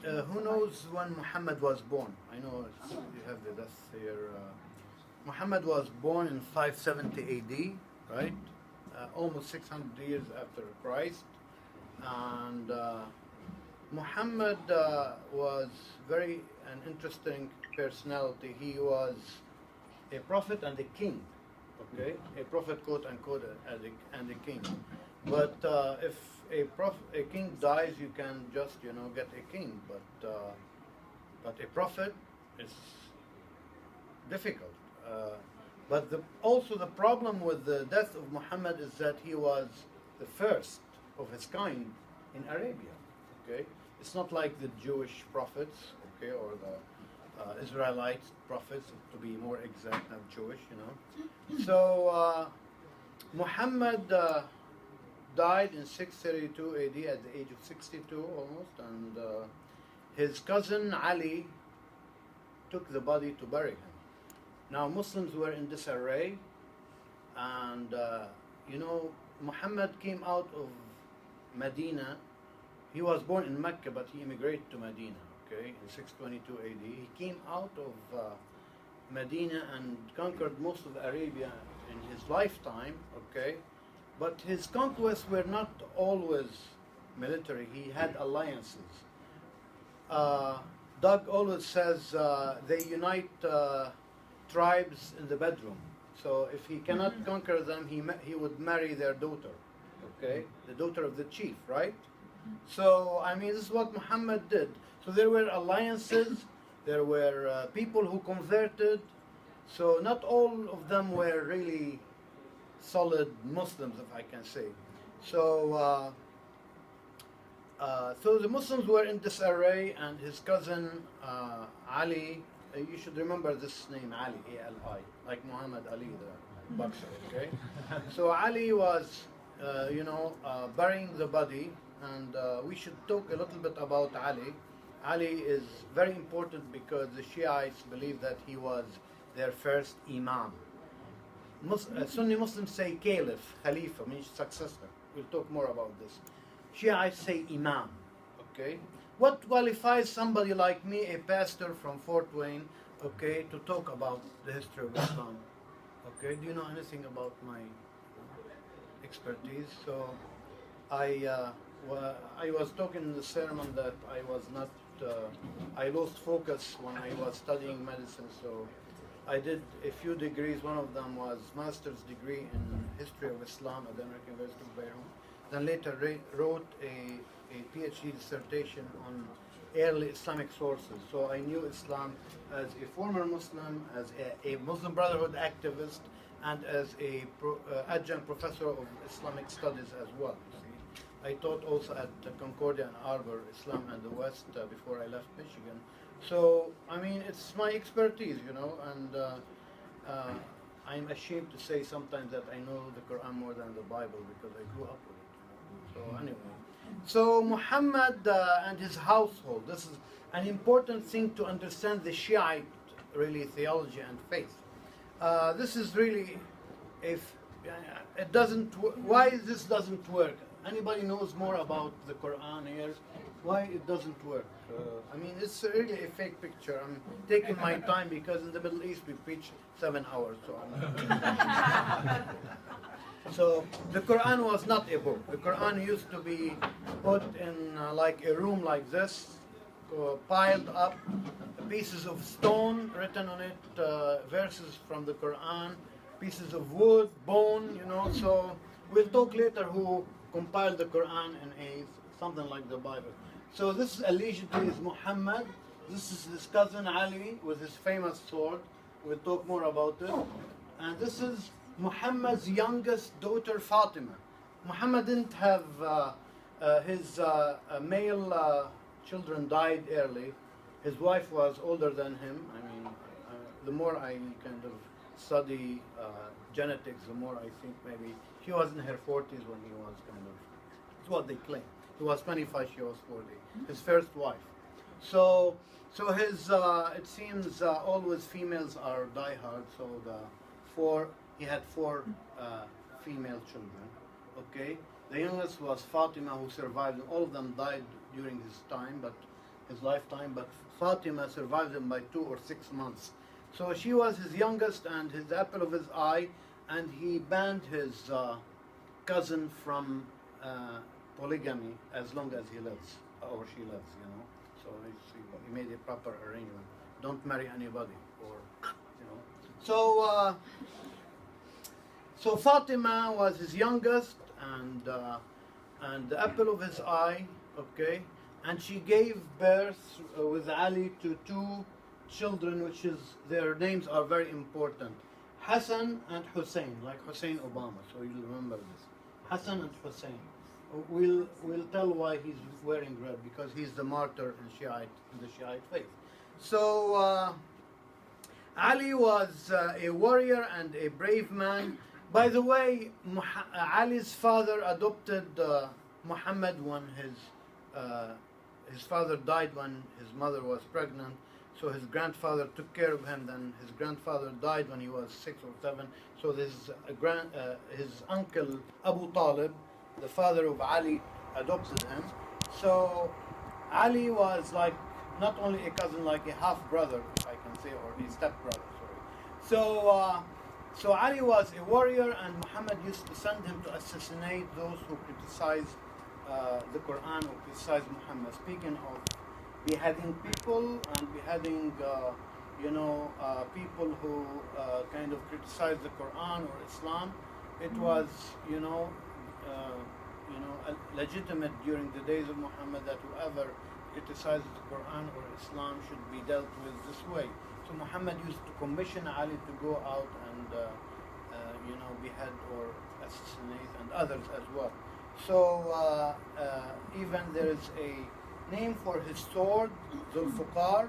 Who knows when Muhammad was born? I know you have the death here. Muhammad was born in 570 AD, right? Almost 600 years after Christ. And Muhammad was very an interesting personality. He was a prophet and a king, okay? A prophet, quote unquote, and a king. But if a king dies, you can just get a king. But a prophet is difficult. But also the problem with the death of Muhammad is that he was the first of his kind in Arabia. Okay, it's not like the Jewish prophets, okay, or the Israelite prophets, to be more exact, not Jewish, So Muhammad died in 632 AD at the age of 62 almost, and his cousin Ali took the body to bury him. Now Muslims were in disarray, and Muhammad came out of Medina. He was born in Mecca, but he immigrated to Medina, okay, in 622 AD. He came out of Medina and conquered most of Arabia in his lifetime, okay, but his conquests were not always military. He had alliances. Doug always says they unite tribes in the bedroom. So if he cannot conquer them, he would marry their daughter, okay, the daughter of the chief, right? So I mean, this is what Muhammad did. So there were alliances, there were people who converted. So not all of them were really solid Muslims, if I can say. So so the Muslims were in disarray, and his cousin Ali. You should remember this name, Ali, A-L-I, like Muhammad Ali, the boxer, okay? So Ali was, burying the body, and we should talk a little bit about Ali. Ali is very important because the Shiites believe that he was their first Imam. Sunni Muslims say Caliph, Khalifa, means successor. We'll talk more about this. Shiites say Imam, okay? What qualifies somebody like me, a pastor from Fort Wayne, okay, to talk about the history of Islam? Okay, do you know anything about my expertise? So I was talking in the sermon that I was not, I lost focus when I was studying medicine, so I did a few degrees. One of them was master's degree in history of Islam at the American University of Beirut. Then later wrote a PhD dissertation on early Islamic sources. So I knew Islam as a former Muslim, as a Muslim Brotherhood activist, and as a adjunct professor of Islamic studies as well. See? I taught also at Concordia and Arbor, Islam and the West, before I left Michigan. So, I mean, it's my expertise, and I'm ashamed to say sometimes that I know the Quran more than the Bible because I grew up with it. So anyway, so Muhammad and his household, this is an important thing to understand the Shiite really theology and faith. This is really, if it doesn't, why this doesn't work? Anybody knows more about the Quran here? Why it doesn't work? I mean, it's really a fake picture. I'm taking my time because in the Middle East we preach 7 hours. So the Quran was not a book. The Quran used to be put in like a room like this, piled up, pieces of stone written on it, verses from the Quran, pieces of wood, bone, So we'll talk later who compiled the Quran in something like the Bible. So this allegedly is Muhammad. This is his cousin Ali with his famous sword. We'll talk more about it. And this is Muhammad's youngest daughter, Fatima. Muhammad didn't have his male children died early. His wife was older than him. I mean, the more I kind of study genetics, the more I think maybe she was in her 40s when he was kind of, it's what they claim. He was 25, she was 40. His first wife. So his, it seems always females are diehard, so he had 4 female children, okay? The youngest was Fatima, who survived. All of them died during his time, but his lifetime, but Fatima survived him by 2 or 6 months. So she was his youngest and his apple of his eye, and he banned his cousin from polygamy as long as he lives, or she lives, you know. So he made a proper arrangement. Don't marry anybody, or, you know. So Fatima was his youngest and the apple of his eye, okay? And she gave birth with Ali to 2 children, which is, their names are very important. Hassan and Hussein, like Hussein Obama, so you'll remember this. Hassan and Hussein. We'll tell why he's wearing red, because he's the martyr in the Shiite faith. So Ali was a warrior and a brave man. By the way, Ali's father adopted Muhammad when his father died when his mother was pregnant. So his grandfather took care of him. Then his grandfather died when he was 6 or 7. So his uncle Abu Talib, the father of Ali, adopted him. So Ali was like not only a cousin, like a half brother, if I can say, or a step brother. Sorry. So Ali was a warrior, and Muhammad used to send him to assassinate those who criticize the Quran or criticize Muhammad. Speaking of beheading people and beheading, people who kind of criticize the Quran or Islam, it was, legitimate during the days of Muhammad that whoever criticizes the Quran or Islam should be dealt with this way. So Muhammad used to commission Ali to go out and behead or assassinate, and others as well. So even there is a name for his sword, Zulfuqar,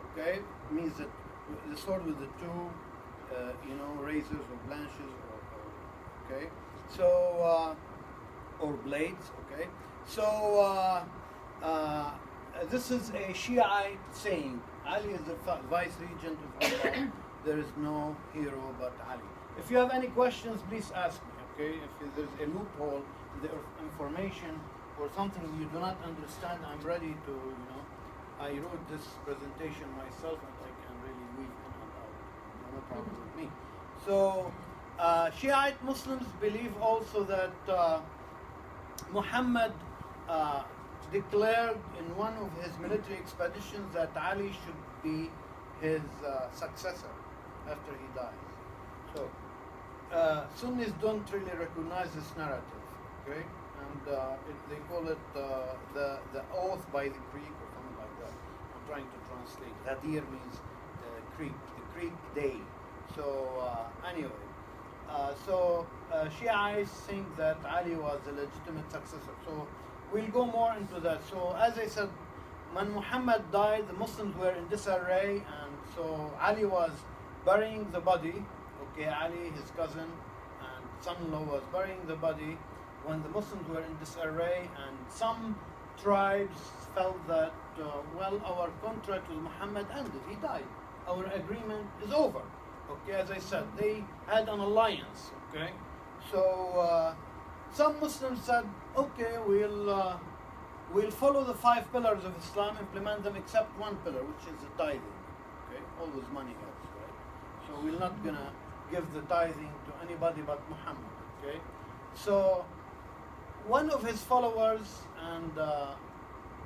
okay, means that the sword with the 2 razors or blanches, okay, so or blades, okay. So this is a Shiite saying. Ali is the vice regent of Allah. There is no hero but Ali. If you have any questions, please ask me, okay? If there's a loophole in the information or something you do not understand, I'm ready to, I wrote this presentation myself and I can really weave in and out. No problem with me. So, Shiite Muslims believe also that Muhammad declared in one of his military expeditions that Ali should be his successor after he dies. So Sunnis don't really recognize this narrative, okay? And they call it the oath by the creek or something like that. I'm trying to translate. Ghadir means creek, the creek day. So anyway, Shiites think that Ali was a legitimate successor. So we'll go more into that. So as I said, when Muhammad died, the Muslims were in disarray, and so Ali was burying the body. Okay, Ali, his cousin and son-in-law, was burying the body when the Muslims were in disarray, and some tribes felt that, our contract with Muhammad ended. He died. Our agreement is over. Okay, as I said, they had an alliance. Okay, so some Muslims said, okay, we'll follow the 5 pillars of Islam, implement them except one pillar, which is the tithing. Okay, always money helps, right? So we're not gonna give the tithing to anybody but Muhammad. Okay, so one of his followers and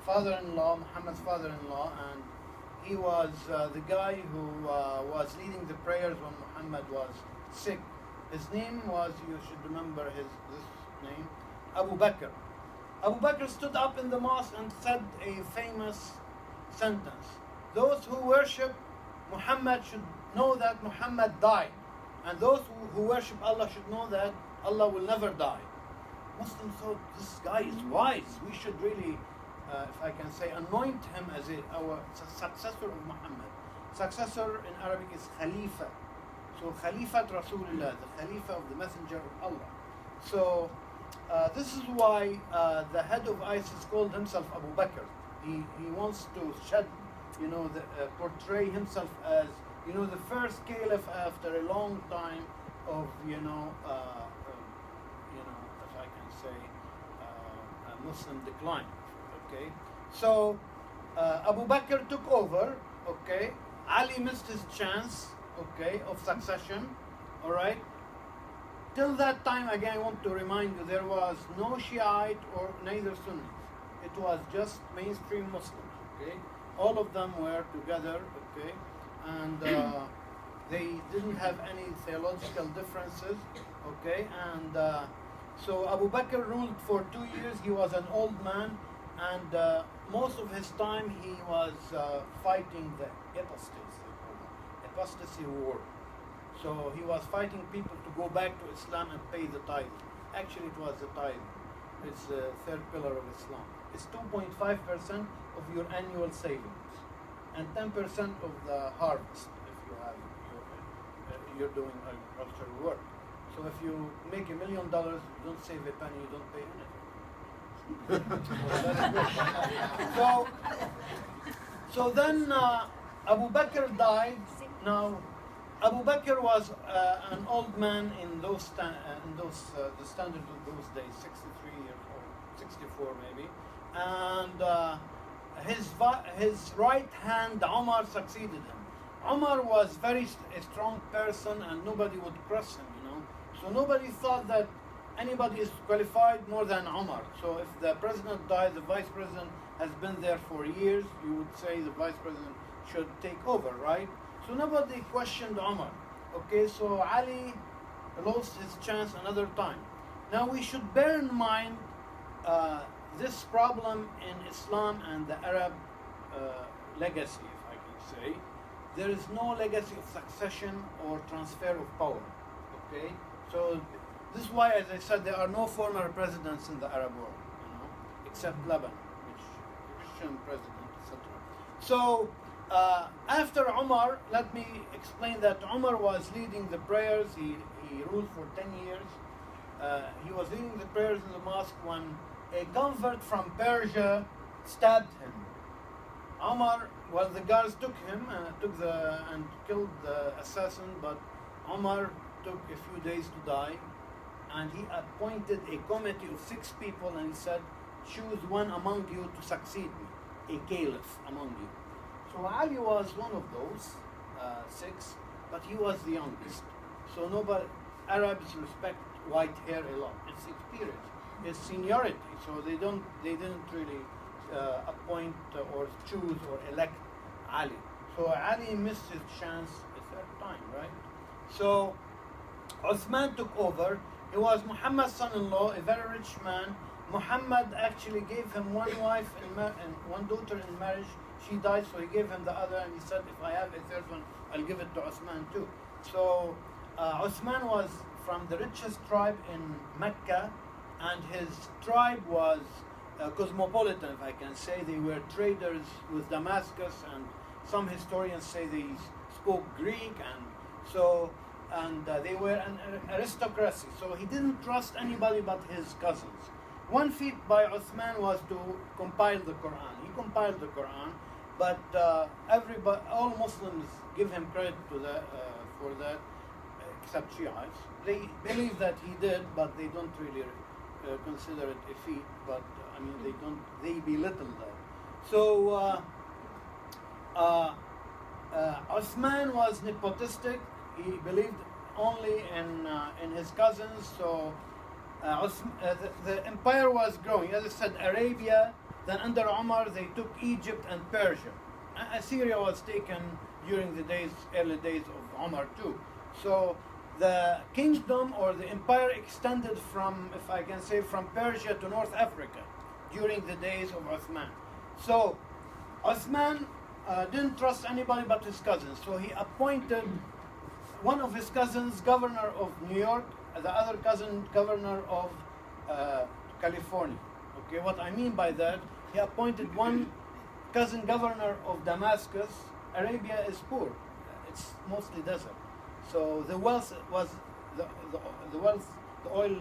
father-in-law, Muhammad's father-in-law, and he was the guy who was leading the prayers when Muhammad was sick. His name was, you should remember this name, Abu Bakr. Abu Bakr stood up in the mosque and said a famous sentence. Those who worship Muhammad should know that Muhammad died. And those who worship Allah should know that Allah will never die. Muslims thought, this guy is wise. We should really, if I can say, anoint him as our successor of Muhammad. Successor in Arabic is Khalifa. So Khalifat Rasulullah, the Khalifa of the Messenger of Allah. So this is why the head of ISIS called himself Abu Bakr. He wants to portray himself as, the first caliph after a long time of, if I can say, a Muslim decline. Okay, so Abu Bakr took over, okay. Ali missed his chance, okay, of succession, all right. Till that time, again, I want to remind you, there was no Shiite or neither Sunni. It was just mainstream Muslims, okay. All of them were together, okay, and they didn't have any theological differences, okay, and so Abu Bakr ruled for 2 years. He was an old man, and most of his time he was fighting the apostasy war. So he was fighting people to go back to Islam and pay the tithe. Actually, it was the tithe. It's the third pillar of Islam. It's 2.5% of your annual savings, and 10% of the harvest if you have you're doing agricultural work. So if you make $1 million, you don't save a penny, you don't pay anything. So then Abu Bakr died. Now Abu Bakr was an old man in the standards of those days, 63 years old, 64 maybe, and his right hand Umar succeeded him. Umar was a strong person, and nobody would cross him, you know. So nobody thought that anybody is qualified more than Umar. So if the president died, the vice president has been there for years, you would say the vice president should take over, right? So nobody questioned Umar. Okay, so Ali lost his chance another time. Now we should bear in mind this problem in Islam and the Arab legacy, if I can say. There is no legacy of succession or transfer of power. Okay, so this is why, as I said, there are no former presidents in the Arab world, you know, except Lebanon, which Christian president, etc. So after Umar, let me explain that Umar was leading the prayers. He ruled for 10 years. He was leading the prayers in the mosque when a convert from Persia stabbed him. Umar, well, the guards took him and killed the assassin, but Umar took a few days to die, and he appointed a committee of 6 people, and he said, choose one among you to succeed me, a caliph among you. So Ali was one of those 6, but he was the youngest. So Arabs respect white hair a lot. It's experience, it's seniority. So they didn't really appoint or choose or elect Ali. So Ali missed his chance a 3rd time, right? So Uthman took over. He was Muhammad's son-in-law, a very rich man. Muhammad actually gave him one wife and one daughter in marriage. She died, so he gave him the other, and he said, if I have a 3rd one, I'll give it to Uthman too. So Uthman was from the richest tribe in Mecca, and his tribe was cosmopolitan, if I can say. They were traders with Damascus, and some historians say they spoke Greek, and they were an aristocracy. So he didn't trust anybody but his cousins. One feat by Uthman was to compile the Quran. He compiled the Quran, but all Muslims give him credit for that, except Shiites. They believe that he did, but they don't really consider it a feat. But I mean, they belittle that. So Uthman was nepotistic. He believed only in his cousins. So the empire was growing. As I said, Arabia. Then under Umar, they took Egypt and Persia. Assyria was taken during the early days of Umar too. So the kingdom or the empire extended from, if I can say, from Persia to North Africa during the days of Uthman. So Uthman didn't trust anybody but his cousins. So he appointed one of his cousins governor of New York, the other cousin governor of California. Okay, what I mean by that, he appointed one cousin governor of Damascus. Arabia is poor; it's mostly desert. So the wealth was the oil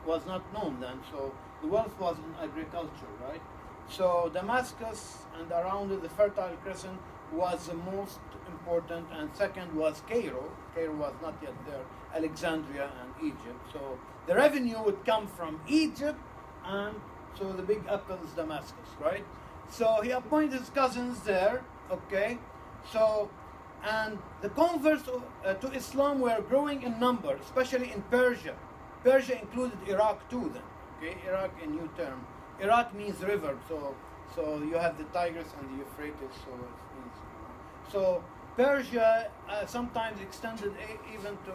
was not known then. So the wealth was in agriculture, right? So Damascus and around it, the Fertile Crescent was the most important, and second was Cairo. Cairo was not yet there. Alexandria and Egypt. So the revenue would come from Egypt, and so the big apple is Damascus, right? So he appointed his cousins there, okay? So, and the converts to Islam were growing in number, especially in Persia. Persia included Iraq too then, okay? Iraq, a new term. Iraq means river, so you have the Tigris and the Euphrates, so it means, so Persia sometimes extended even to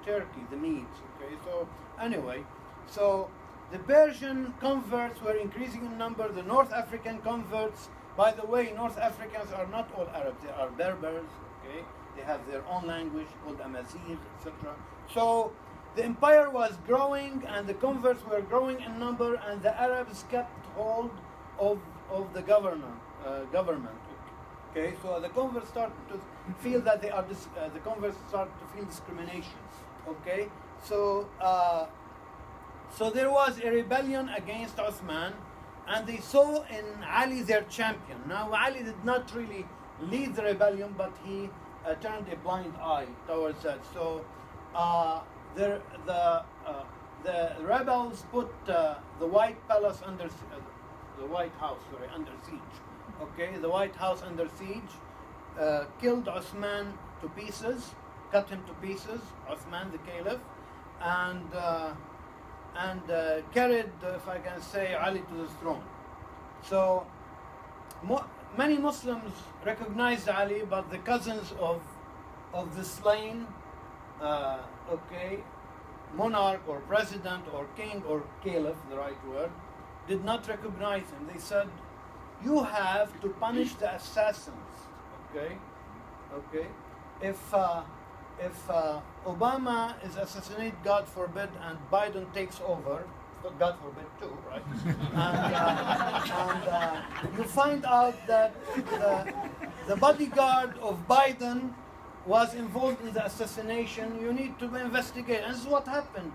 Turkey, the Medes, okay? So anyway, so the Persian converts were increasing in number. The North African converts, by the way, North Africans are not all Arabs. They are Berbers, okay? They have their own language called Amazigh, etc. So the empire was growing and the converts were growing in number, and the Arabs kept hold of the government. Okay, so the converts started to feel that the converts started to feel discrimination. Okay, so there was a rebellion against Uthman, and they saw in Ali their champion. Now Ali did not really lead the rebellion, but he turned a blind eye towards that. So the rebels put the White Palace under the White House, under siege. Okay, the White House under siege, killed Uthman to pieces, cut him to pieces, Uthman the Caliph, and carried, if I can say, Ali to the throne. So many Muslims recognized Ali, but the cousins of the slain, monarch or president or king or caliph, the right word, did not recognize him. They said, "You have to punish the assassins." Okay. If Obama is assassinated, God forbid, and Biden takes over, God forbid too, right? and you find out that the bodyguard of Biden was involved in the assassination, you need to investigate. And this is what happened.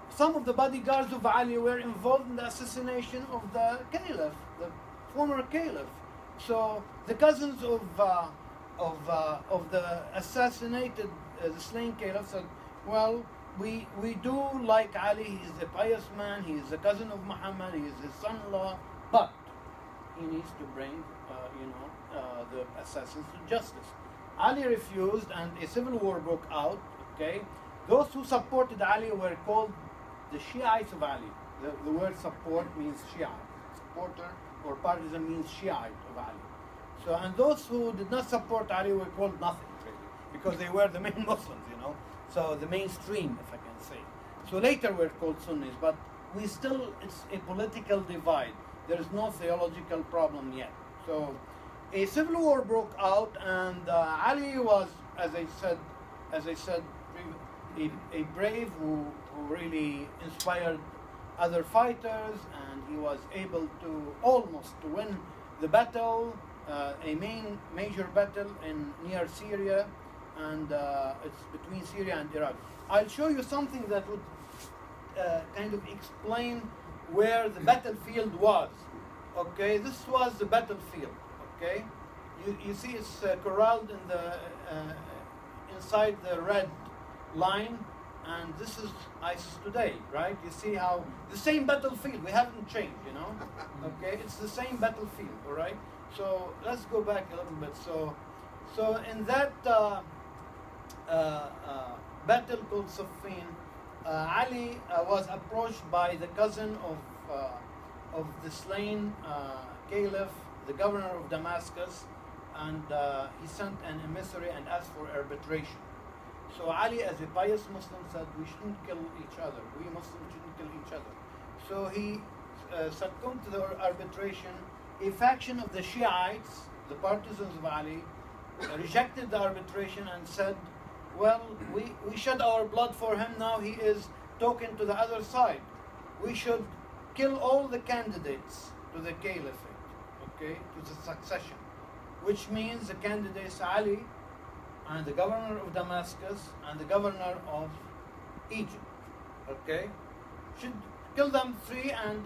Some of the bodyguards of Ali were involved in the assassination of the caliph, the former caliph. So the cousins of the assassinated, the slain caliph said, "Well, we do like Ali. He's a pious man. He is a cousin of Muhammad. He is his son-in-law, but he needs to bring, the assassins to justice." Ali refused, and a civil war broke out. Okay, those who supported Ali were called the Shiites of Ali. The word support means Shia. Supporter or partisan means Shiite of Ali. So, and those who did not support Ali were called nothing, really, because they were the main Muslims, so the mainstream, if I can say. So later we're called Sunnis, but it's a political divide. There is no theological problem yet. So a civil war broke out, and Ali was, as I said, a brave who really inspired other fighters, and he was able to almost to win the battle, a major battle near Syria, and it's between Syria and Iraq. I'll show you something that would kind of explain where the battlefield was. Okay, this was the battlefield. Okay, you see it's corralled in the inside the red line, and this is ISIS today, right? You see how the same battlefield, we haven't changed, Okay, it's the same battlefield, all right? So let's go back a little bit. So in that battle called Siffin, Ali was approached by the cousin of the slain caliph, the governor of Damascus, and he sent an emissary and asked for arbitration. So Ali, as a pious Muslim, said, "We shouldn't kill each other. We Muslims shouldn't kill each other." So he succumbed to the arbitration. A faction of the Shiites, the partisans of Ali, rejected the arbitration and said, "Well, we shed our blood for him. Now he is talking to the other side. We should kill all the candidates to the caliphate, okay, to the succession." Which means the candidates Ali, and the governor of Damascus, and the governor of Egypt, okay, should kill them three and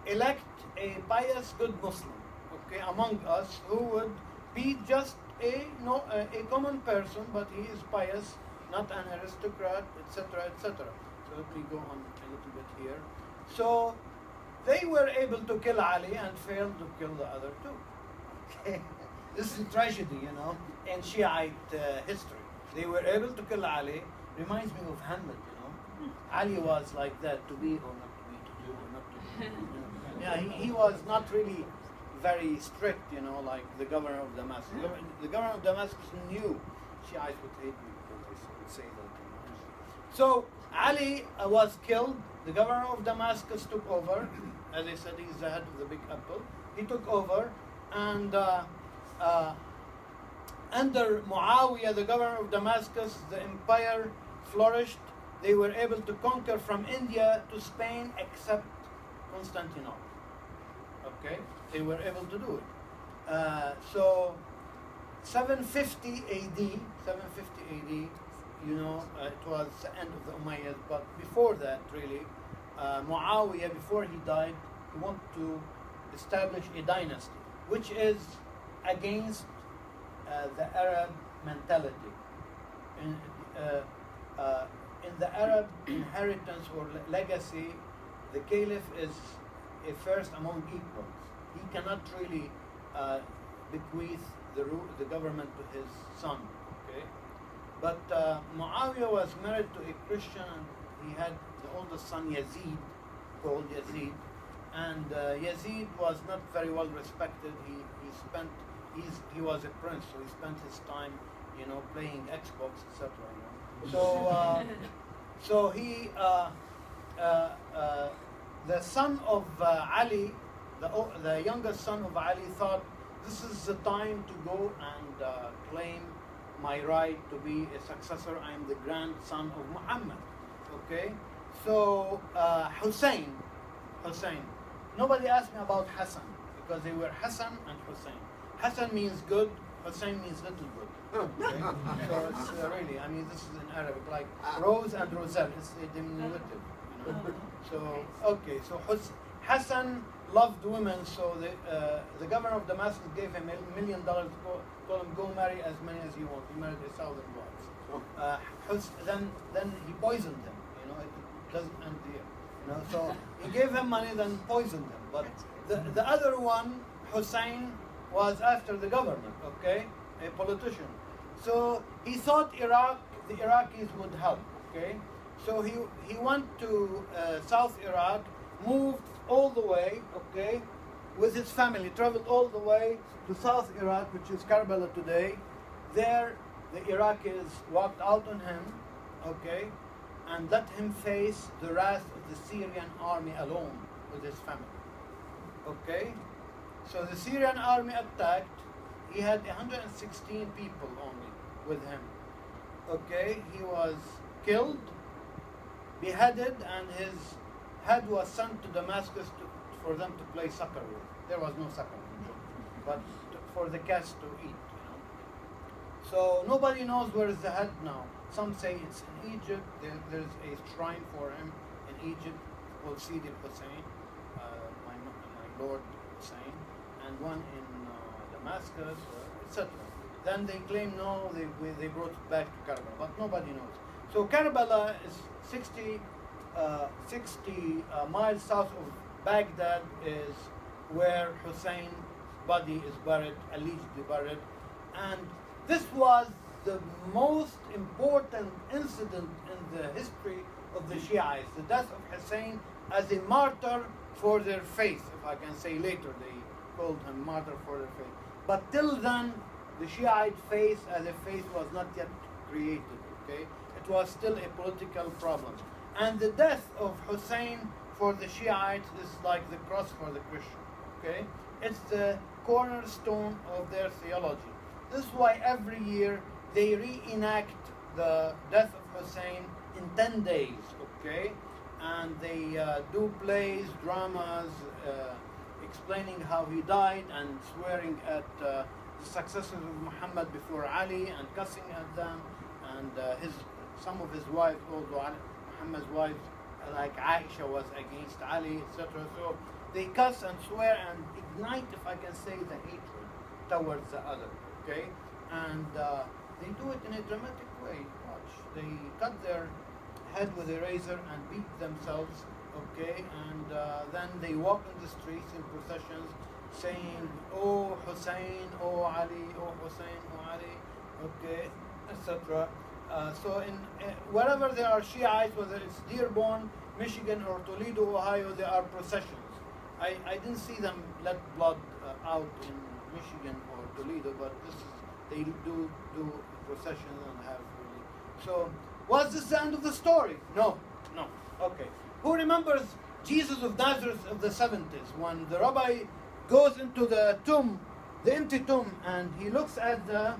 elect a pious, good Muslim, okay, among us, who would be just a common person, but he is pious, not an aristocrat, etc., etc. So let me go on a little bit here. So they were able to kill Ali and failed to kill the other two. Okay, this is a tragedy, you know, in Shiite history. They were able to kill Ali. Reminds me of Hamlet, you know. Ali was like that, to be or not to be, to do or not to do. You know. Yeah, he was not really very strict, you know, like the governor of Damascus. The governor of Damascus knew Shiites would hate me because they would say that. You know. So Ali was killed. The governor of Damascus took over. As I said, he's the head of the Big Apple. He took over, and under Muawiyah, the governor of Damascus, the empire flourished. They were able to conquer from India to Spain, except Constantinople. Okay, they were able to do it. So 750 AD, you know, it was the end of the Umayyads. But before that, really, Muawiyah, before he died, he wanted to establish a dynasty, which is against the Arab mentality. In the Arab inheritance or legacy, the caliph is a first among equals. He cannot really bequeath the government to his son. Okay, but Muawiyah was married to a Christian, and he had the oldest son Yazid, called Yazid, and Yazid was not very well respected. He was a prince, so he spent his time, you know, playing Xbox, etc. You know? So he, the son of Ali, the youngest son of Ali, thought this is the time to go and claim my right to be a successor. I am the grandson of Muhammad. Okay, so Hussein. Nobody asked me about Hassan because they were Hassan and Hussein. Hassan means good, Hussein means little good. Okay? So it's really, I mean, this is in Arabic, like Rose and Roselle, it's a diminutive. You know? So, okay, so Hassan loved women, so the governor of Damascus gave him $1 million, told him, go marry as many as you want. He married 1,000 wives. Then he poisoned him, you know, it doesn't end here. You know, so he gave him money, then poisoned him. But the other one, Hussein, was after the government, okay, a politician. So he thought the Iraqis would help, okay. So he went to South Iraq, moved all the way, okay, with his family, traveled all the way to South Iraq, which is Karbala today. There, the Iraqis walked out on him, okay, and let him face the wrath of the Syrian army alone with his family. Okay? So the Syrian army attacked. He had 116 people only with him. Okay? He was killed, beheaded, and his head was sent to Damascus for them to play soccer with. There was no soccer, but for the cats to eat. You know? So nobody knows where is the head now. Some say it's in Egypt. There's a shrine for him in Egypt called Sidi Hussein, my Lord Hussein, and one in Damascus, etc. Then they claim no, they brought it back to Karbala, but nobody knows. So Karbala is 60 miles south of Baghdad, is where Hussein's body is buried, allegedly buried, and this was the most important incident in the history of the Shiites, the death of Hussein as a martyr for their faith. If I can say later, they called him martyr for their faith. But till then, the Shiite faith as a faith was not yet created. Okay, it was still a political problem. And the death of Hussein for the Shiites is like the cross for the Christian. Okay, it's the cornerstone of their theology. This is why every year they reenact the death of Hussein in 10 days, okay? And they do plays, dramas, explaining how he died and swearing at the successors of Muhammad before Ali and cussing at them. And some of his wives, although Muhammad's wives, like Aisha, was against Ali, etc. So they cuss and swear and ignite, if I can say, the hatred towards the other, okay? And they do it in a dramatic way. Watch. They cut their head with a razor and beat themselves okay, and then they walk in the streets in processions saying, "Oh Hussein, oh Ali, oh Hussein, oh Ali," okay, etc. So in wherever there are Shiites, whether it's Dearborn, Michigan, or Toledo, Ohio, there are processions. I didn't see them let blood out in Michigan or Toledo, but this is, they do processions and have really. So was this the end of the story? No, no. Okay. Who remembers Jesus of Nazareth of the 70s when the rabbi goes into the tomb, the empty tomb, and he looks at the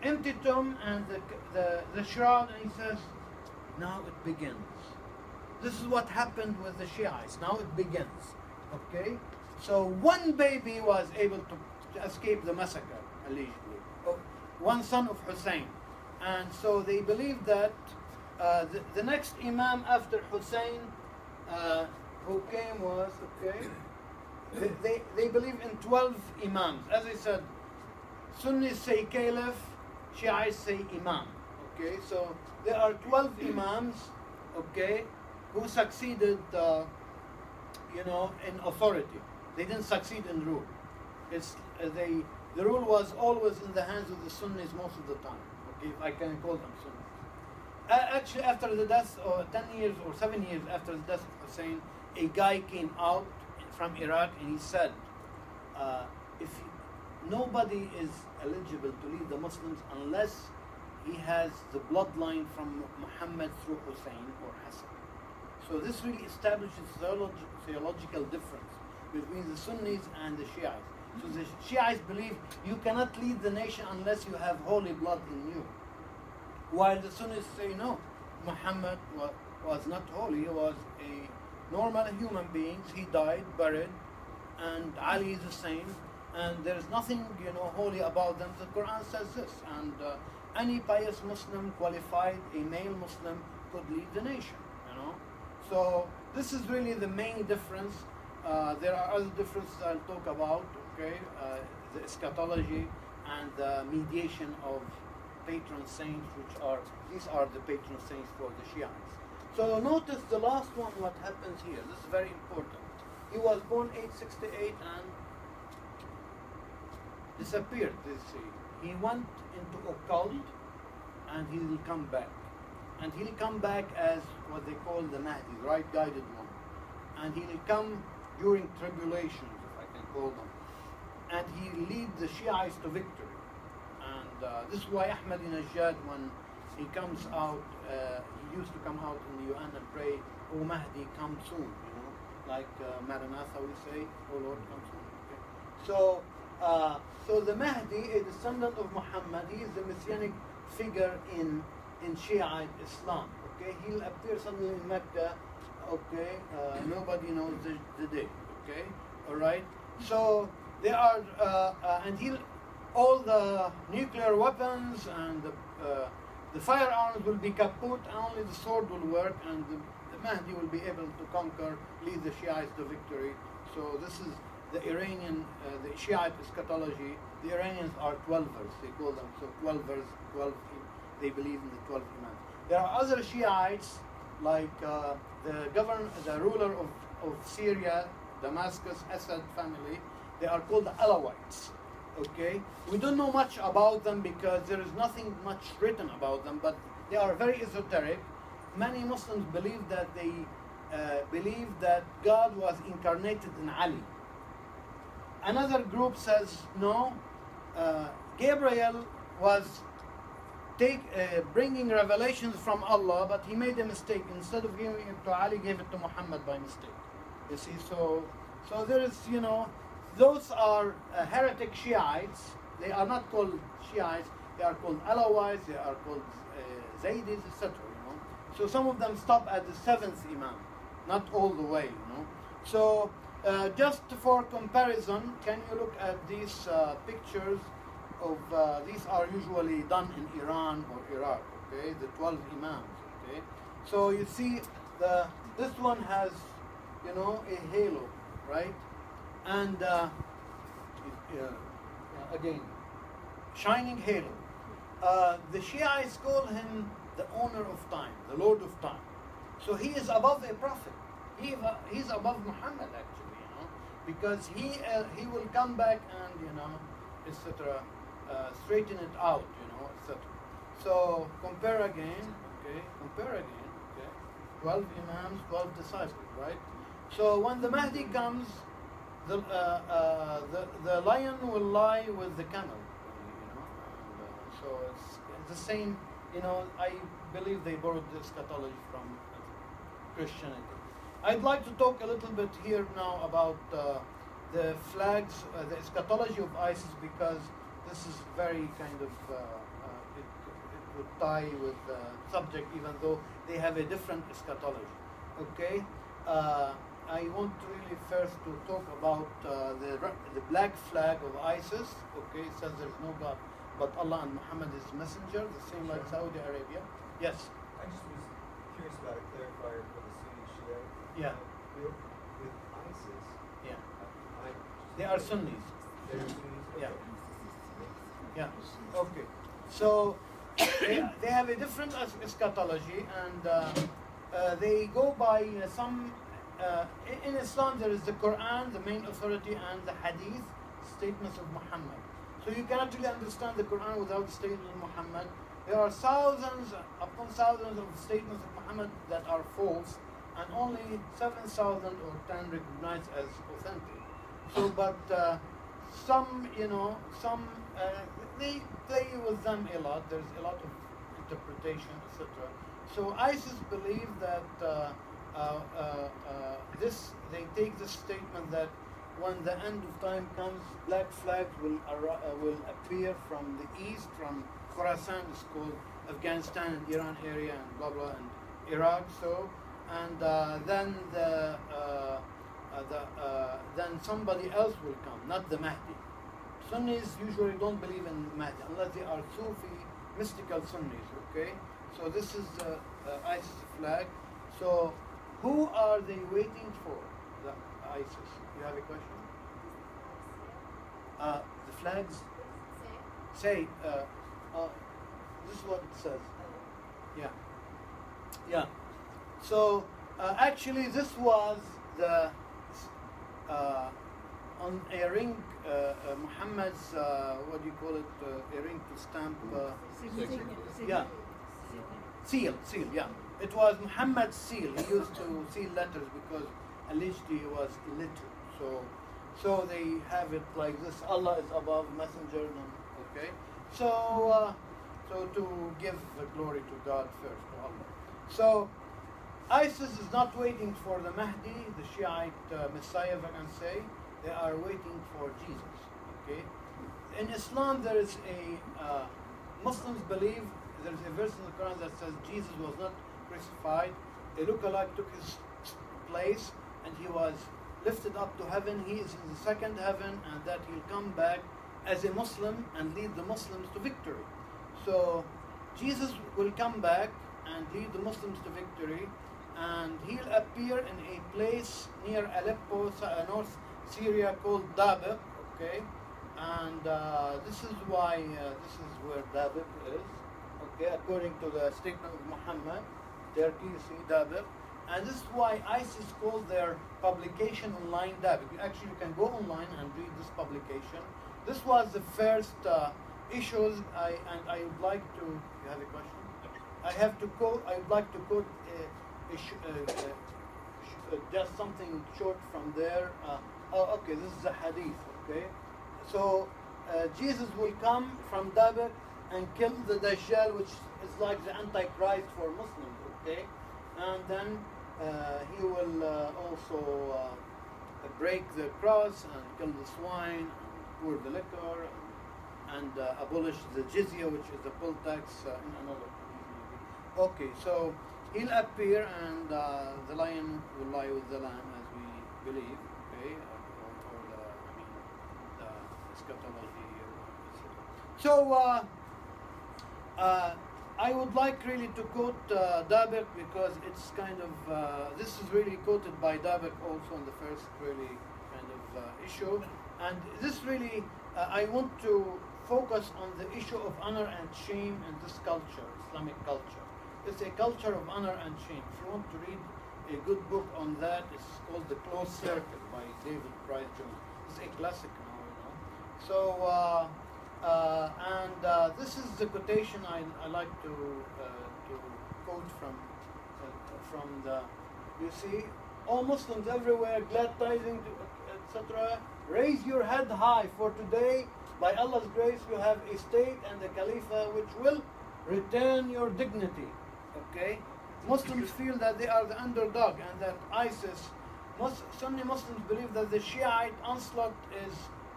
empty tomb and the shroud, and he says, "Now it begins." This is what happened with the Shiites. Now it begins. Okay? So one baby was able to escape the massacre, allegedly. One son of Hussein. And so they believe that the next Imam after Hussein who came was, okay, they believe in 12 Imams. As I said, Sunnis say Caliph, Shiites say Imam. Okay, so there are 12 Imams, okay, who succeeded, in authority. They didn't succeed in rule. The rule was always in the hands of the Sunnis most of the time. Okay, if I can call them Sunnis. Actually, after the death, or 10 years or 7 years after the death of Hussein, a guy came out from Iraq and he said, if nobody is eligible to lead the Muslims unless he has the bloodline from Muhammad through Hussein or Hassan. So this really establishes theological difference between the Sunnis and the Shiites. So the Shiites believe you cannot lead the nation unless you have holy blood in you. While the Sunnis say no, Muhammad was not holy, he was a normal human being, he died, buried, and Ali is the same, and there is nothing holy about them. The Quran says this, and any pious Muslim, qualified, a male Muslim, could lead the nation. So this is really the main difference. There are other differences I'll talk about, okay? The eschatology and the mediation of patron saints, these are the patron saints for the Shiites. So notice the last one, what happens here. This is very important. He was born 868 and disappeared, they say. He went into occult and he will come back. And he'll come back as what they call the Mahdi, the right guided one. And he'll come during tribulations, if I can call them. And he'll lead the Shiites to victory. And this is why Ahmadinejad, when he comes out, he used to come out in the UN and pray, "Oh Mahdi, come soon," like Maranatha we say, "Oh Lord, come soon." Okay. So the Mahdi, a descendant of Muhammad, he is the messianic figure in Shiite Islam. Okay, he'll appear suddenly in Mecca. Okay, nobody knows the day. Okay, all right. So there are, and all the nuclear weapons and the firearms will be kaput, and only the sword will work, and the Mahdi will be able to conquer, lead the Shiites to victory. So this is the Iranian, the Shiite eschatology. The Iranians are 12ers, they call them. So 12ers, 12. They believe in the 12 Imams. There are other Shiites, like the ruler of Syria, Damascus, Assad family. They are called the Alawites. Okay, we don't know much about them because there is nothing much written about them, but they are very esoteric. Many Muslims believe that God was incarnated in Ali. Another group says no, Gabriel was bringing revelations from Allah, but he made a mistake. Instead of giving it to Ali, gave it to Muhammad by mistake. You see, so there is, those are heretic Shiites. They are not called Shiites. They are called Alawites. They are called Zaydis, etc. So some of them stop at the 7th Imam, not all the way. So just for comparison, can you look at these pictures? These are usually done in Iran or Iraq, okay? The 12 Imams, okay? So you see, this one has, a halo, right? And again, shining halo. The Shiites call him the owner of time, the Lord of time. So he is above a prophet. he's above Muhammad actually, you know, because he will come back and, you know, etc. Straighten it out, you know, etc. So compare again, okay? Compare again, okay? 12 imams, 12 disciples, right? So when the Mahdi comes, the lion will lie with the camel, you know. And, so it's the same, you know. I believe they borrowed the eschatology from Christianity. I'd like to talk a little bit here now about the flags, the eschatology of ISIS, because this is very kind of it would tie with the subject, even though they have a different eschatology. Okay. I want really first to talk about the black flag of ISIS. Okay, it says there is no God but Allah and Muhammad is messenger, the same like Saudi Arabia. Yes. I just was curious about a clarifier for the Sunni Shia. Yeah. With ISIS. Yeah. I They are Sunnis. They're Sunnis. Okay. Yeah. Yeah. Okay. So they have a different eschatology, and they go by some. In Islam, there is the Quran, the main authority, and the Hadith, statements of Muhammad. So you cannot really understand the Quran without the statement of Muhammad. There are thousands upon thousands of statements of Muhammad that are false, and only 7,000 or 10 recognized as authentic. So, but some, you know, they play with them a lot. There's a lot of interpretation, etc. So ISIS believe that they take this statement that when the end of time comes, black flags will appear from the east, from Khorasan, it's called Afghanistan and Iran area, and blah blah, and Iraq. So, and then then somebody else will come, not the Mahdi. Sunnis usually don't believe in Mahdi unless they are Sufi, mystical Sunnis. Okay, so this is the ISIS flag. So, who are they waiting for? The ISIS. You have a question? The flags say. This is what it says. Yeah. Yeah. So actually, this was the on a ring. Muhammad's what do you call it? A ring to stamp. Yeah. Seal. Yeah. It was Muhammad's seal. He used to seal letters because alleged he was illiterate. So they have it like this: Allah is above, messenger. Okay. So to give the glory to God first, to Allah. So ISIS is not waiting for the Mahdi, the Shiite Messiah, if I can say. They are waiting for Jesus. Okay. In Islam, there is a Muslims believe there is a verse in the Quran that says Jesus was not crucified. A lookalike took his place, and he was lifted up to heaven. He is in the second heaven, and that he'll come back as a Muslim and lead the Muslims to victory. So Jesus will come back and lead the Muslims to victory, and he'll appear in a place near Aleppo, North Syria, called Dabq. Okay, and this is why this is where Dabq is. Okay, according to the statement of Muhammad, there you see Dabq. And this is why ISIS called their publication online Dabq. You can go online and read this publication. This was the first issues. I would like to. You have a question? I have to quote. I would like to quote just something short from there. Okay, this is a hadith. Okay, so Jesus will come from Dabq and kill the Dajjal, which is like the Antichrist for Muslims. Okay, and then he will also break the cross and kill the swine, and pour the liquor, and abolish the jizya, which is the poll tax in another community. Okay, so he'll appear, and the lion will lie with the lamb, as we believe. Okay, or the eschatology. So. I would like really to quote Dabq, because it's kind of, this is really quoted by Dabq also in the first really kind of issue. And this really, I want to focus on the issue of honor and shame in this culture, Islamic culture. It's a culture of honor and shame. If you want to read a good book on that. It's called The Close Circle by David Price Jones. It's a classic now, you know. So, this is the quotation I like to quote from the, you see, all Muslims everywhere, glad tidings, etc. Raise your head high, for today, by Allah's grace, you have a state and a Khalifa which will return your dignity. Okay? Muslims feel that they are the underdog and that ISIS, Sunni Muslims believe that the Shiite onslaught is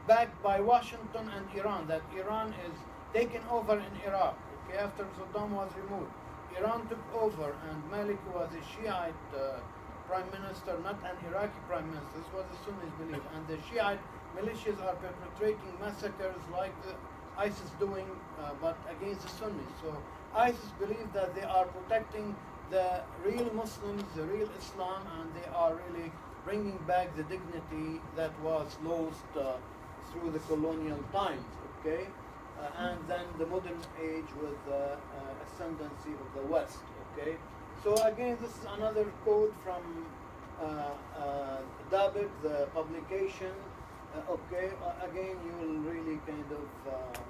backed by Washington and Iran, that Iran is taken over in Iraq. Okay, after Saddam was removed, Iran took over, and Malik was a Shiite prime minister, not an Iraqi prime minister. This was the Sunnis believe, and the Shiite militias are perpetrating massacres like the ISIS doing, but against the Sunnis. So ISIS believe that they are protecting the real Muslims, the real Islam, and they are really bringing back the dignity that was lost through the colonial times, okay? And then the modern age with the ascendancy of the West, okay? So again, this is another quote from Dabik, the publication, okay? Again, you will really kind of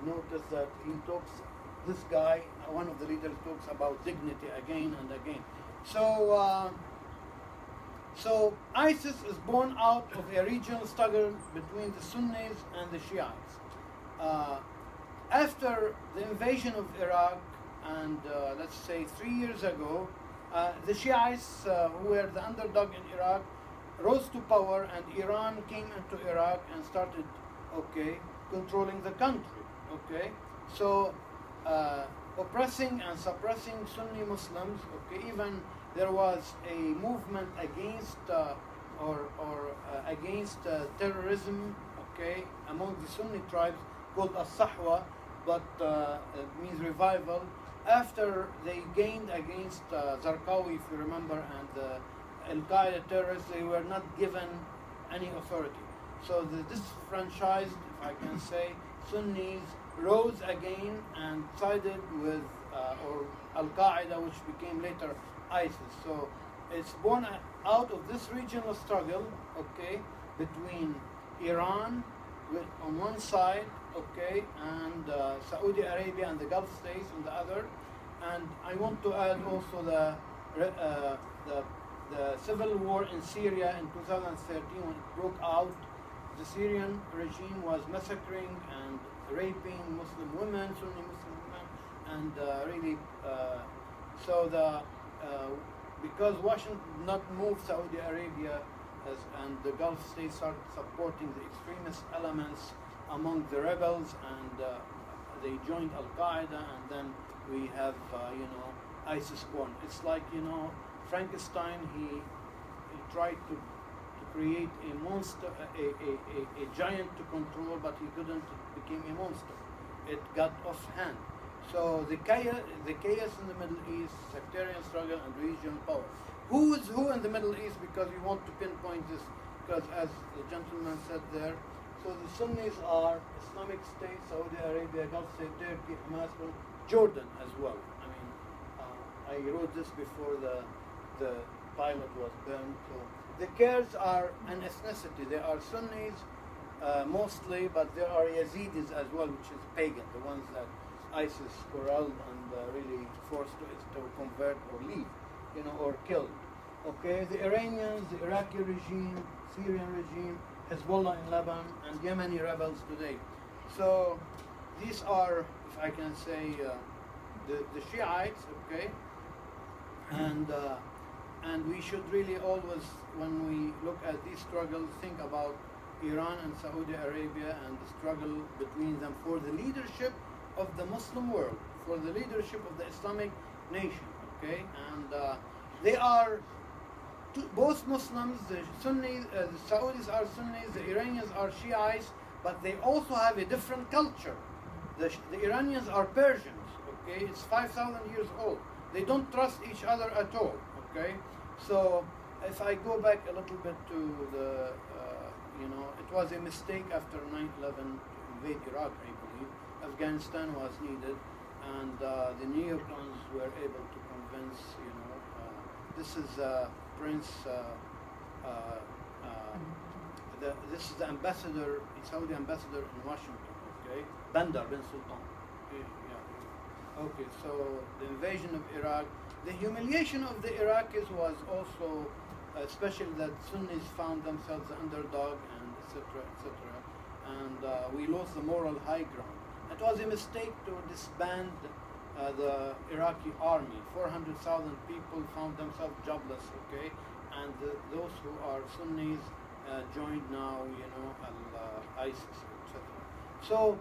notice that he talks, this guy, one of the leaders, talks about dignity again and again. So ISIS is born out of a regional struggle between the Sunnis and the Shiites. After the invasion of Iraq, and let's say 3 years ago, the Shiites, who were the underdog in Iraq, rose to power, and Iran came into Iraq and started, okay, controlling the country, okay? So oppressing and suppressing Sunni Muslims, okay, even there was a movement against against terrorism, okay, among the Sunni tribes called as-Sahwa, but it means revival. After they gained against Zarqawi, if you remember, and the Al-Qaeda terrorists, they were not given any authority. So the disfranchised, if I can say, Sunnis rose again and sided with or Al-Qaeda, which became later ISIS. So it's born out of this regional struggle, okay, between Iran on one side, okay, and Saudi Arabia and the Gulf states on the other. And I want to add also the civil war in Syria in 2013 when it broke out. The Syrian regime was massacring and raping Muslim women, Sunni Muslim women, and really, because Washington did not move Saudi Arabia and the Gulf states started supporting the extremist elements among the rebels, and they joined Al-Qaeda, and then we have, ISIS born. It's like, Frankenstein, he tried to create a monster, a giant to control, but he couldn't, it became a monster. It got off hand. So the chaos in the Middle East, sectarian struggle and regional power. Who is who in the Middle East? Because we want to pinpoint this, because as the gentleman said there, so the Sunnis are Islamic State, Saudi Arabia, Gulf State, Turkey, Hamas, Jordan as well. I mean, I wrote this before the pilot was burned. So the Kurds are an ethnicity. They are Sunnis mostly, but there are Yazidis as well, which is pagan, the ones that ISIS corralled and really forced to convert or leave, or killed. Okay, the Iranians, the Iraqi regime, Syrian regime, Hezbollah in Lebanon, and Yemeni rebels today. So these are, if I can say, the Shiites, okay, and we should really always, when we look at these struggles, think about Iran and Saudi Arabia and the struggle between them for the leadership of the Muslim world, for the leadership of the Islamic nation, okay, and they are both Muslims. The Sunnis, the Saudis are Sunnis, the Iranians are Shiites, but they also have a different culture. The Iranians are Persians, okay, it's 5,000 years old. They don't trust each other at all, okay. So if I go back a little bit to the, it was a mistake after 9/11 to invade Iraq, I believe. Afghanistan was needed, and the neocons were able to convince, this is Prince. This is the ambassador, Saudi ambassador in Washington. Okay, Bandar bin Sultan. Yeah. Okay, so the invasion of Iraq, the humiliation of the Iraqis was also, especially that Sunnis found themselves the underdog and etc. etc. And we lost the moral high ground. It was a mistake to disband the Iraqi army. 400,000 people found themselves jobless. Okay, and those who are Sunnis joined now, ISIS, etc. So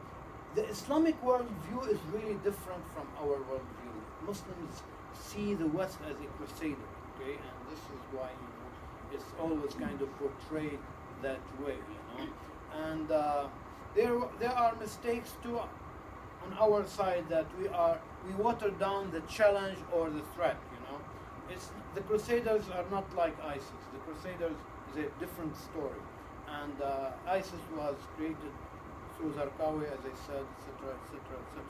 the Islamic worldview is really different from our worldview. Muslims see the West as a crusader, okay, and this is why it's always kind of portrayed that way, And there are mistakes too on our side that we water down the challenge or the threat. The Crusaders are not like ISIS. The Crusaders is a different story, and ISIS was created through Zarqawi, as I said, etc., etc., etc.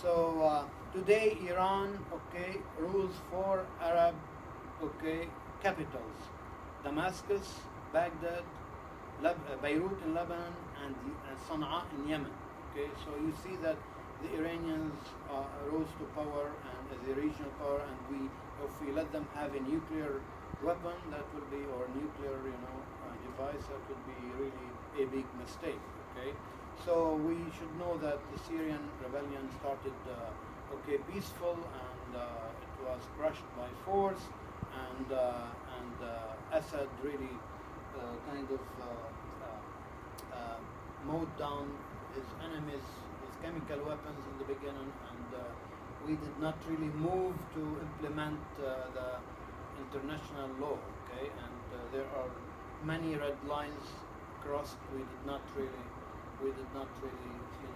So today Iran, okay, rules 4 Arab, okay, capitals: Damascus, Baghdad, Beirut in Lebanon, and Sana'a in Yemen. Okay, so you see that the Iranians rose to power and as a regional power, and if we let them have a nuclear weapon, that will be, or nuclear, device, that would be really a big mistake. Okay, so we should know that the Syrian rebellion started peaceful, and it was crushed by force, and Assad really kind of mowed down his enemies with chemical weapons in the beginning, and we did not really move to implement the international law, okay, and there are many red lines crossed. We did not really